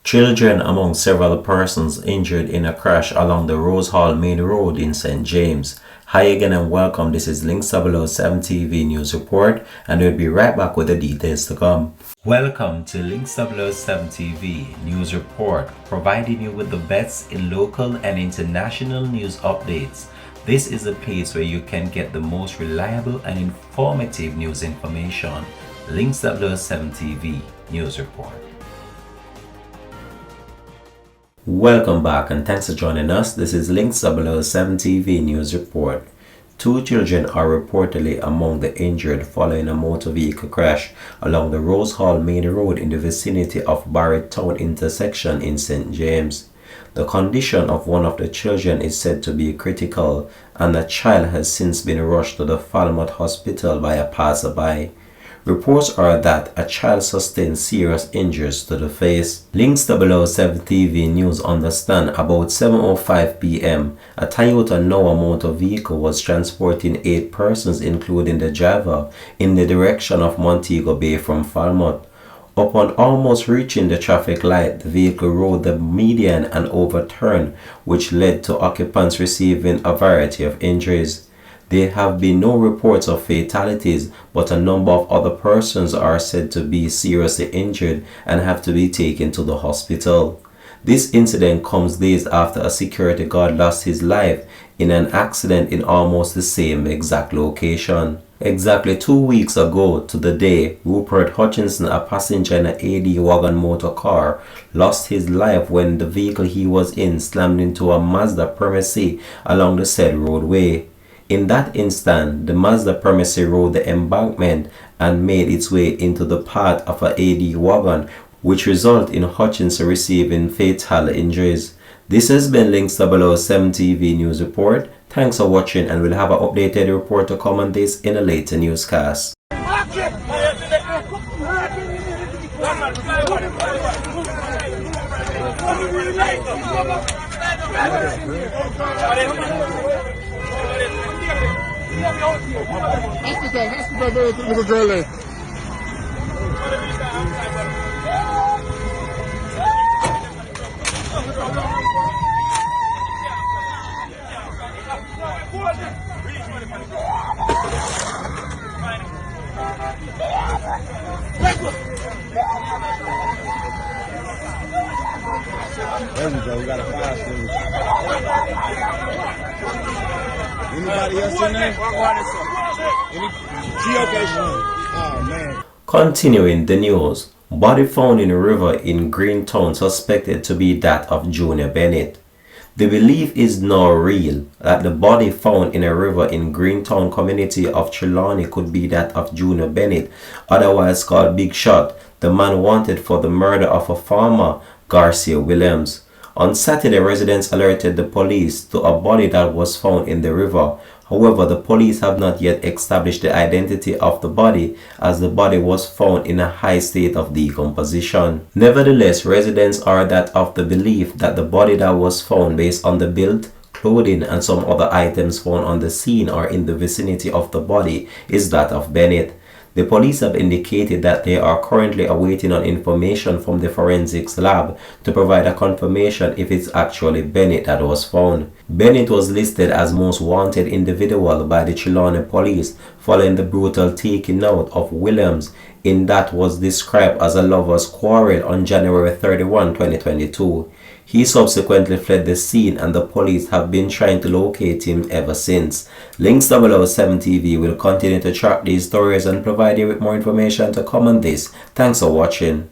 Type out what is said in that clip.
Children among several persons injured in a crash along the Rose Hall Main Road in St. James. Hi again and welcome. This is Link 007 TV News Report, and we'll be right back with the details to come. Welcome to Link 007 TV News Report, providing you with the best in local and international news updates. This is a place where you can get the most reliable and informative news information. Link 007 TV News Report. Welcome back and thanks for joining us. This is Link 007 TV News Report. 2 children are reportedly among the injured following a motor vehicle crash along the Rose Hall Main Road in the vicinity of Barrett Town intersection in St. James. The condition of one of the children is said to be critical, and the child has since been rushed to the Falmouth Hospital by a passerby. Reports are that a child sustained serious injuries to the face. Link 007 TV News understand about 7:05 p.m. a Toyota Noah motor vehicle was transporting 8 persons including the driver in the direction of Montego Bay from Falmouth. Upon almost reaching the traffic light, the vehicle rode the median and overturned, which led to occupants receiving a variety of injuries. There have been no reports of fatalities, but a number of other persons are said to be seriously injured and have to be taken to the hospital. This incident comes days after a security guard lost his life in an accident in almost the same exact location. Exactly 2 weeks ago to the day, Rupert Hutchinson, a passenger in an AD wagon motor car, lost his life when the vehicle he was in slammed into a Mazda Premacy along the said roadway. In that instant, the Mazda Premacy rode the embankment and made its way into the path of an AD wagon, which resulted in Hutchinson receiving fatal injuries. This has been Link 007 TV News Report. Thanks for watching, and we'll have an updated report to come on this in a later newscast. Little girl. There we go, we got a 5-series. Anybody else in there? Oh, man. Continuing the news, body found in a river in Greentown suspected to be that of Junior Bennett. The belief is now real that the body found in a river in Greentown community of Trelawney could be that of Junior Bennett, otherwise called Big Shot, the man wanted for the murder of a farmer, Garcia Williams. On Saturday, residents alerted the police to a body that was found in the river. However, the police have not yet established the identity of the body, as the body was found in a high state of decomposition. Nevertheless, residents are that of the belief that the body that was found, based on the build, clothing, and some other items found on the scene or in the vicinity of the body, is that of Bennett. The police have indicated that they are currently awaiting on information from the forensics lab to provide a confirmation if it's actually Bennett that was found. Bennett was listed as most wanted individual by the Trelawney police following the brutal taking out of Williams in that was described as a lover's quarrel on January 31, 2022. He subsequently fled the scene, and the police have been trying to locate him ever since. Link 007 TV will continue to track these stories and provide you with more information to come on this. Thanks for watching.